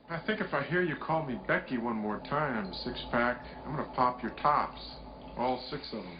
I think if I hear you call me Becky one more time, six-pack, I'm gonna pop your tops. All six of them.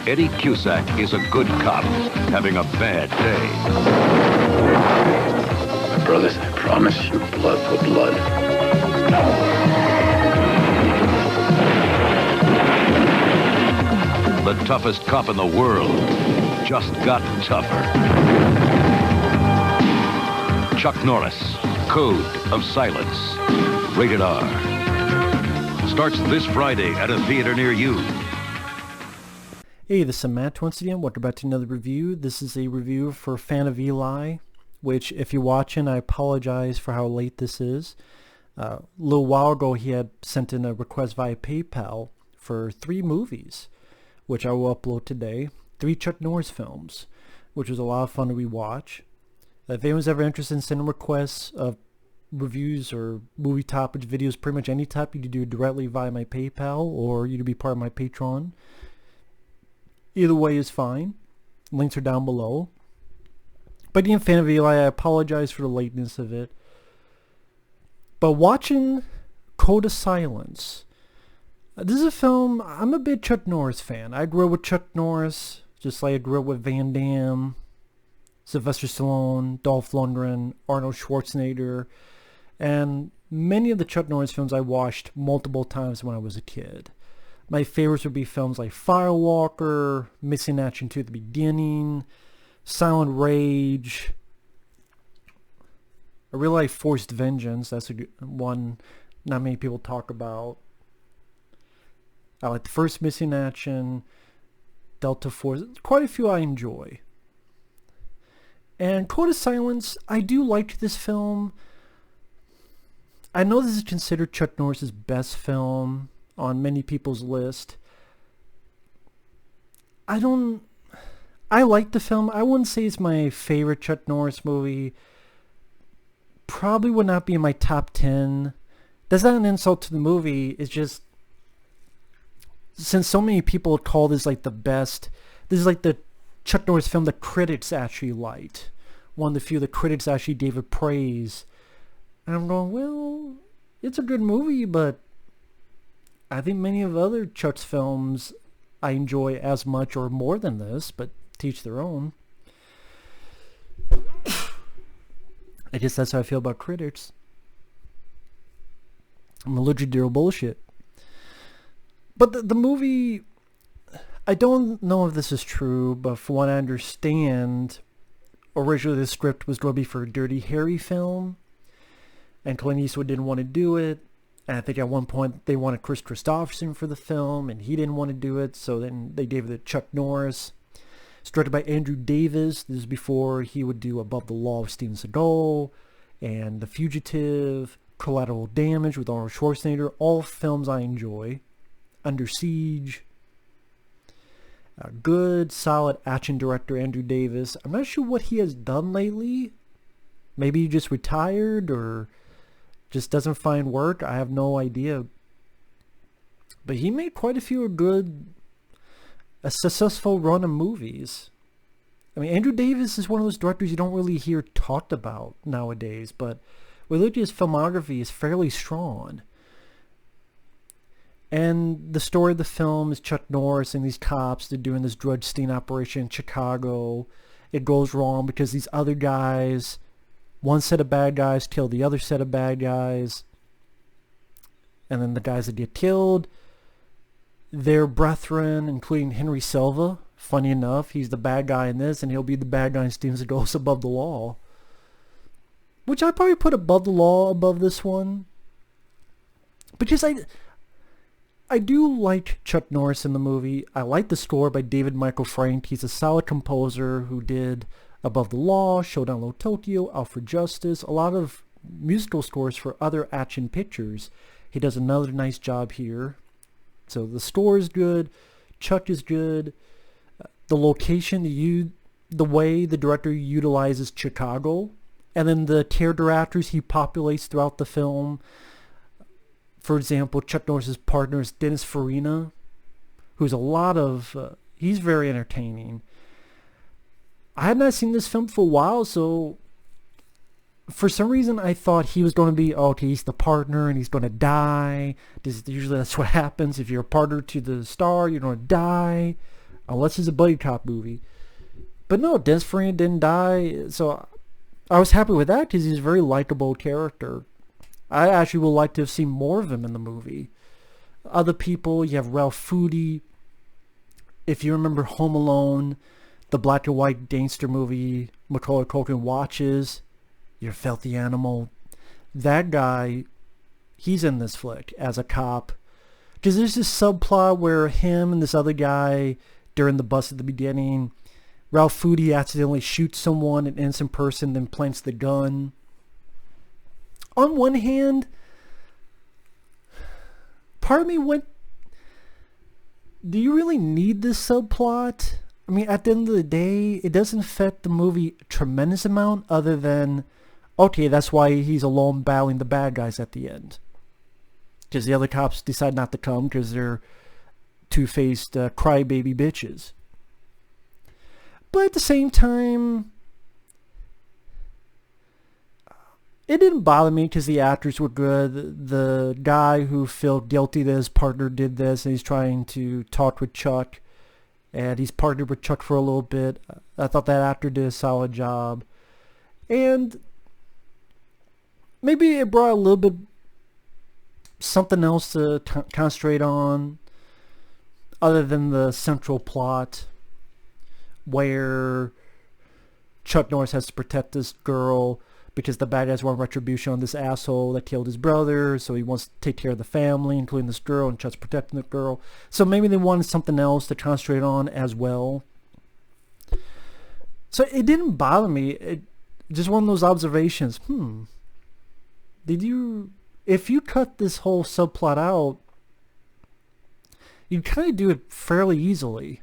Eddie Cusack is a good cop, having a bad day. My brothers, I promise you, blood for blood. The toughest cop in the world just got tougher. Chuck Norris, Code of Silence, rated R. Starts this Friday at a theater near you. Hey, this is Matt once again. Welcome back to another review. This is a review for Fan of Eli, which if you're watching, I apologize for how late this is. A little while ago, he had sent in a request via PayPal for 3 movies, which I will upload today. 3 Chuck Norris films, which was a lot of fun to rewatch. If anyone's ever interested in sending requests of reviews or movie topics, videos, pretty much any type, you can do it directly via my PayPal or you can be part of my Patreon. Either way is fine. Links are down below. But being a Fan of Eli, I apologize for the lateness of it. But watching Code of Silence, this is a film, I'm a big Chuck Norris fan. I grew up with Chuck Norris, just like I grew up with Van Damme, Sylvester Stallone, Dolph Lundgren, Arnold Schwarzenegger, and many of the Chuck Norris films I watched multiple times when I was a kid. My favorites would be films like Firewalker, Missing Action 2 at the Beginning, Silent Rage. I really like Forced Vengeance. That's a good one not many people talk about. I like the first Missing Action, Delta Force. Quite a few I enjoy. And Code of Silence, I do like this film. I know this is considered Chuck Norris's best film on many people's list. I like the film. I wouldn't say it's my favorite Chuck Norris movie. Probably would not be in my top 10. That's not an insult to the movie. It's just, since so many people call this like the best, this is like the Chuck Norris film the critics actually liked. One of the few the critics actually gave it praise. And I'm going, well, it's a good movie, but I think many of other Chuck's films I enjoy as much or more than this, but teach their own. I guess that's how I feel about critics. I'm allergic to their bullshit. But the movie, I don't know if this is true, but from what I understand, originally the script was going to be for a Dirty Harry film, and Clint Eastwood didn't want to do it. And I think at one point they wanted Chris Christopherson for the film, and he didn't want to do it, so then they gave it to Chuck Norris. It's directed by Andrew Davis. This is before he would do Above the Law with Steven Seagal, and The Fugitive, Collateral Damage with Arnold Schwarzenegger, all films I enjoy. Under Siege. A good, solid action director, Andrew Davis. I'm not sure what he has done lately. Maybe he just retired, or just doesn't find work. I have no idea. But he made quite a few a successful run of movies. I mean, Andrew Davis is one of those directors you don't really hear talked about nowadays, but his filmography is fairly strong. And the story of the film is Chuck Norris and these cops, they're doing this drug sting operation in Chicago. It goes wrong because these other guys, one set of bad guys kill the other set of bad guys. and then the guys that get killed, their brethren, including Henry Silva. Funny enough, he's the bad guy in this, and he'll be the bad guy in Steams That Goes Above the Law. Which I'd probably put Above the Law above this one. Because I do like Chuck Norris in the movie. I like the score by David Michael Frank. He's a solid composer who did Above the Law, Showdown Low Tokyo, Out for Justice, a lot of musical scores for other action pictures. He does another nice job here. So the score is good. Chuck is good. The location, the way the director utilizes Chicago, and then the character actors he populates throughout the film. For example, Chuck Norris's partner is Dennis Farina, who's he's very entertaining. I had not seen this film for a while, so for some reason I thought he was going to be, okay, he's the partner and he's going to die. Usually that's what happens. If you're a partner to the star, you're going to die. Unless it's a buddy cop movie. But no, Dennis Farina didn't die, so I was happy with that because he's a very likable character. I actually would like to have seen more of him in the movie. Other people, you have Ralph Foodie. If you remember Home Alone, the black and white gangster movie Macaulay Culkin watches, you're a filthy animal. That guy, he's in this flick as a cop. Because there's this subplot where him and this other guy, during the bus at the beginning, Ralph Foodie accidentally shoots someone, an innocent person, then plants the gun. On one hand, part of me went, do you really need this subplot? I mean, at the end of the day, it doesn't affect the movie a tremendous amount other than, okay, that's why he's alone battling the bad guys at the end. Because the other cops decide not to come because they're two-faced crybaby bitches. But at the same time, it didn't bother me because the actors were good. The guy who felt guilty that his partner did this and he's trying to talk with Chuck, and he's partnered with Chuck for a little bit. I thought that actor did a solid job. And maybe it brought a little bit something else to concentrate on other than the central plot where Chuck Norris has to protect this girl because the bad guys want retribution on this asshole that killed his brother, so he wants to take care of the family, including this girl, and Chuck's protecting the girl. So maybe they wanted something else to concentrate on as well. So it didn't bother me. It just one of those observations. If you cut this whole subplot out, you kind of do it fairly easily.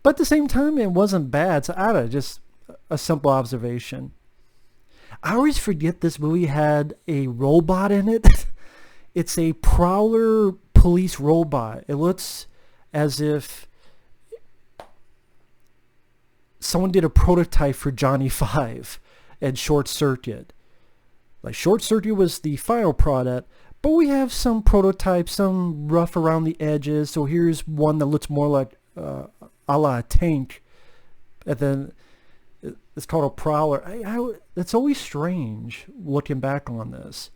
But at the same time, it wasn't bad. So I don't know, just a simple observation. I always forget this movie had a robot in it. It's a Prowler police robot. It looks as if someone did a prototype for Johnny 5 and Short Circuit. Like Short Circuit was the final product, but we have some prototypes, some rough around the edges. So here's one that looks more like a la tank, and then it's called a Prowler. It's always strange looking back on this,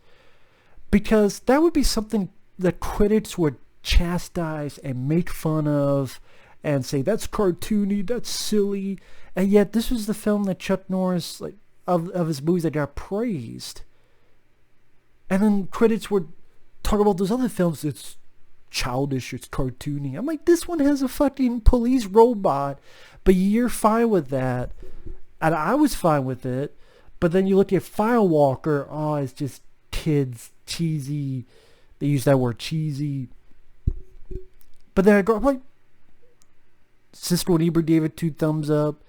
because that would be something that critics would chastise and make fun of and say that's cartoony, that's silly, and yet this was the film that Chuck Norris, like of his movies, that got praised. And then critics would talk about those other films, it's childish, it's cartoony. I'm like, this one has a fucking police robot, but you're fine with that. And I was fine with it. But then you look at Firewalker, oh, it's just kids, cheesy. They use that word, cheesy. But then I go, I'm like, Siskel and Ebert gave it 2 thumbs up.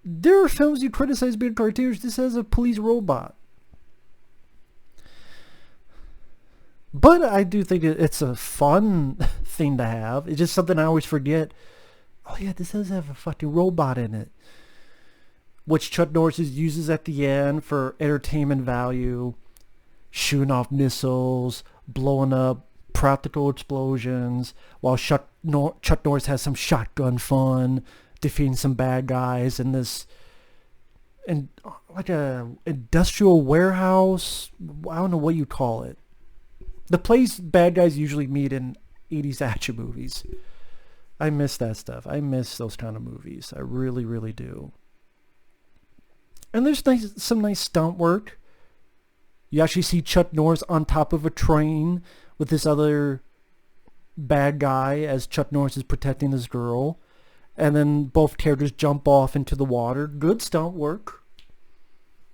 There are films you criticize being cartoonish. This has a police robot. But I do think it's a fun thing to have. It's just something I always forget. Oh yeah, this does have a fucking robot in it. Which Chuck Norris uses at the end for entertainment value. Shooting off missiles, blowing up practical explosions. While Chuck Norris has some shotgun fun, defeating some bad guys in this and like a industrial warehouse. I don't know what you call it. The place bad guys usually meet in 80s action movies. I miss that stuff. I miss those kind of movies. I really, really do. And there's some nice stunt work. You actually see Chuck Norris on top of a train with this other bad guy as Chuck Norris is protecting his girl. And then both characters jump off into the water. Good stunt work.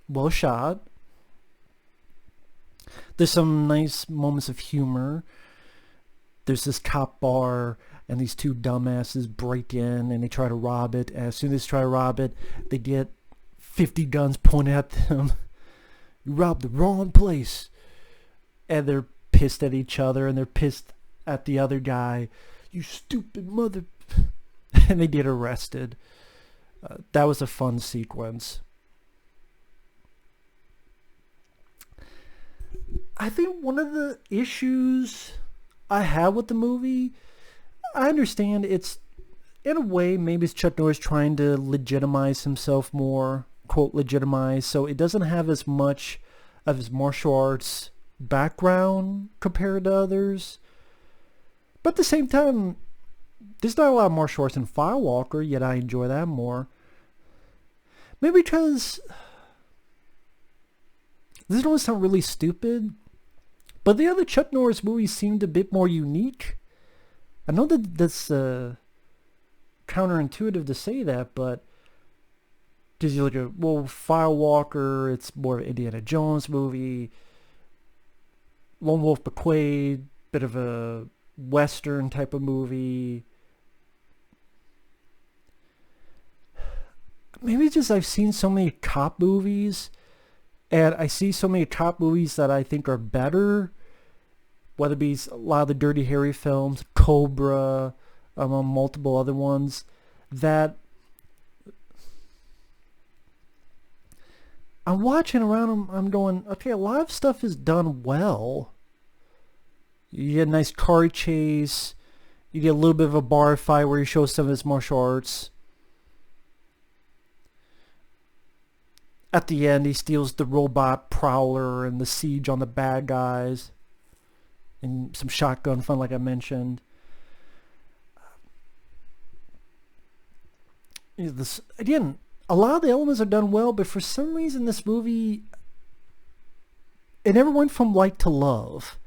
Well shot. There's some nice moments of humor. There's this cop bar and these two dumbasses break in and they try to rob it. And as soon as they try to rob it, they get 50 guns pointed at them. You robbed the wrong place. And they're pissed at each other and they're pissed at the other guy. You stupid mother... And they get arrested. That was a fun sequence. I think one of the issues I have with the movie, I understand it's, in a way, maybe it's Chuck Norris trying to legitimize himself more, quote, legitimize, so it doesn't have as much of his martial arts background compared to others. But at the same time, there's not a lot of martial arts in Firewalker, yet I enjoy that more. Maybe because... This is going to sound really stupid, but the other Chuck Norris movies seemed a bit more unique. I know that that's counterintuitive to say that, but... Because you look at, well, Firewalker, it's more of an Indiana Jones movie. Lone Wolf McQuade, bit of a Western type of movie. Maybe it's just I've seen so many cop movies, and I see so many cop movies that I think are better, whether it be a lot of the Dirty Harry films, Cobra, among multiple other ones, that I'm watching around them, I'm going, okay, a lot of stuff is done well. You get a nice car chase, you get a little bit of a bar fight where he shows some of his martial arts. At the end, he steals the robot Prowler and the siege on the bad guys. And some shotgun fun, like I mentioned. This, again, a lot of the elements are done well, but for some reason this movie, it never went from like to love.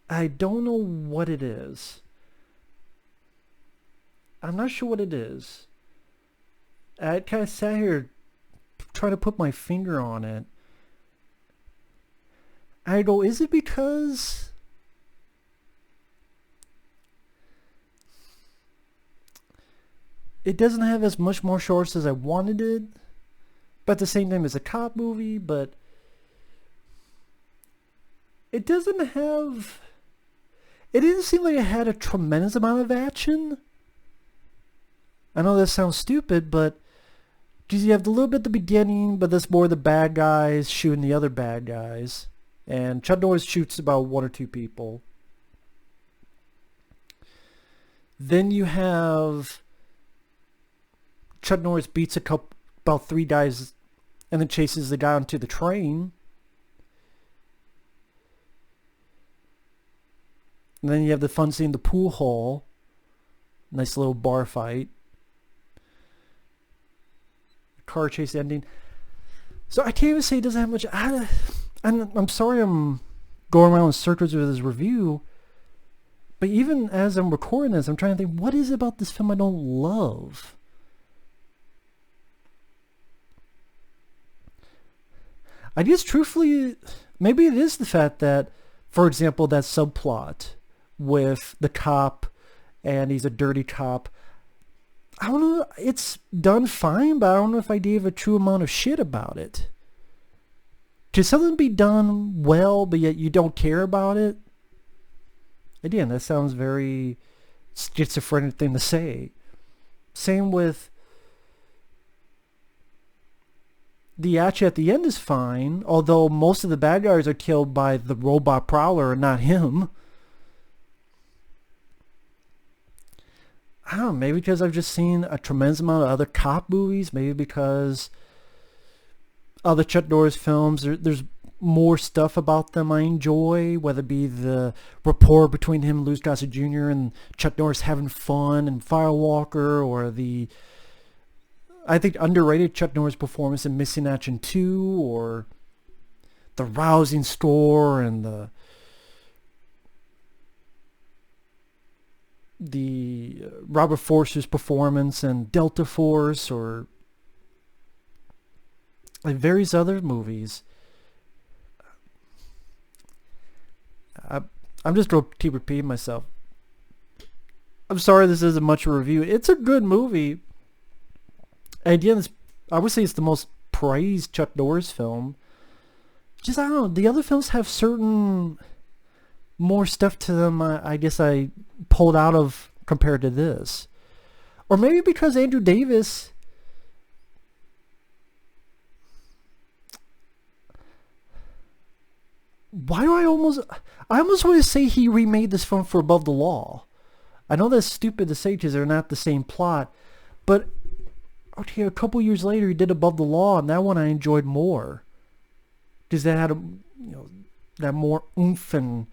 I don't know what it is. I'm not sure what it is. I kind of sat here trying to put my finger on it. I go, is it because it doesn't have as much martial arts as I wanted it, but at the same time it's a cop movie, but it doesn't have, it didn't seem like it had a tremendous amount of action. I know that sounds stupid, but because you have the little bit at the beginning, but that's more the bad guys shooting the other bad guys. And Chuck Norris shoots about one or two people. Then you have Chuck Norris beats about 3 guys and then chases the guy onto the train. And then you have the fun scene in the pool hall. Nice little bar fight. Car chase ending. So I can't even say it doesn't have much. I'm sorry I'm going around in circles with this review, but even as I'm recording this, I'm trying to think, what is it about this film I don't love? I guess truthfully, maybe it is the fact that, for example, that subplot with the cop and he's a dirty cop. I don't know, it's done fine, but I don't know if I gave a true amount of shit about it. Could something be done well, but yet you don't care about it? Again, that sounds very schizophrenic thing to say. Same with the action at the end is fine, although most of the bad guys are killed by the robot Prowler and not him. I don't know, maybe because I've just seen a tremendous amount of other cop movies, maybe because other Chuck Norris films. There's more stuff about them I enjoy, whether it be the rapport between him and Louis Gossett Jr. and Chuck Norris having fun and Firewalker, or the, I think, underrated Chuck Norris performance in Missing Action 2, or the Rousing Store, and the Robert Forster's performance in Delta Force, or like various other movies. I'm just going to keep repeating myself. I'm sorry this isn't much of a review. It's a good movie. Again, I would say it's the most praised Chuck Norris film. Just, I don't know, the other films have certain more stuff to them I guess I pulled out of compared to this. Or maybe because Andrew Davis, why do I almost want to say he remade this film for Above the Law. I know that's stupid to say because they're not the same plot, but okay, a couple years later he did Above the Law, and that one I enjoyed more because that had that more oomph, and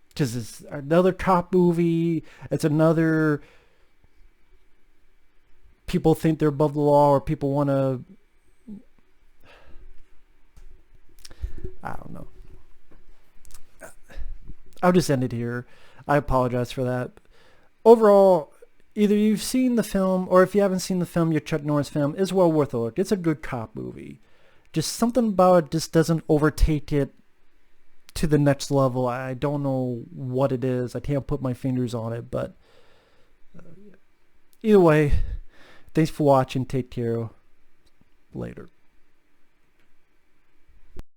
because it's another cop movie. It's another, people think they're above the law, or people want to, I don't know. I'll just end it here. I apologize for that. Overall, either you've seen the film, or if you haven't seen the film, your Chuck Norris film is well worth a look. It's a good cop movie. Just something about it just doesn't overtake it to the next level. I don't know what it is. I can't put my fingers on it, but either way, thanks for watching. Take care. Later.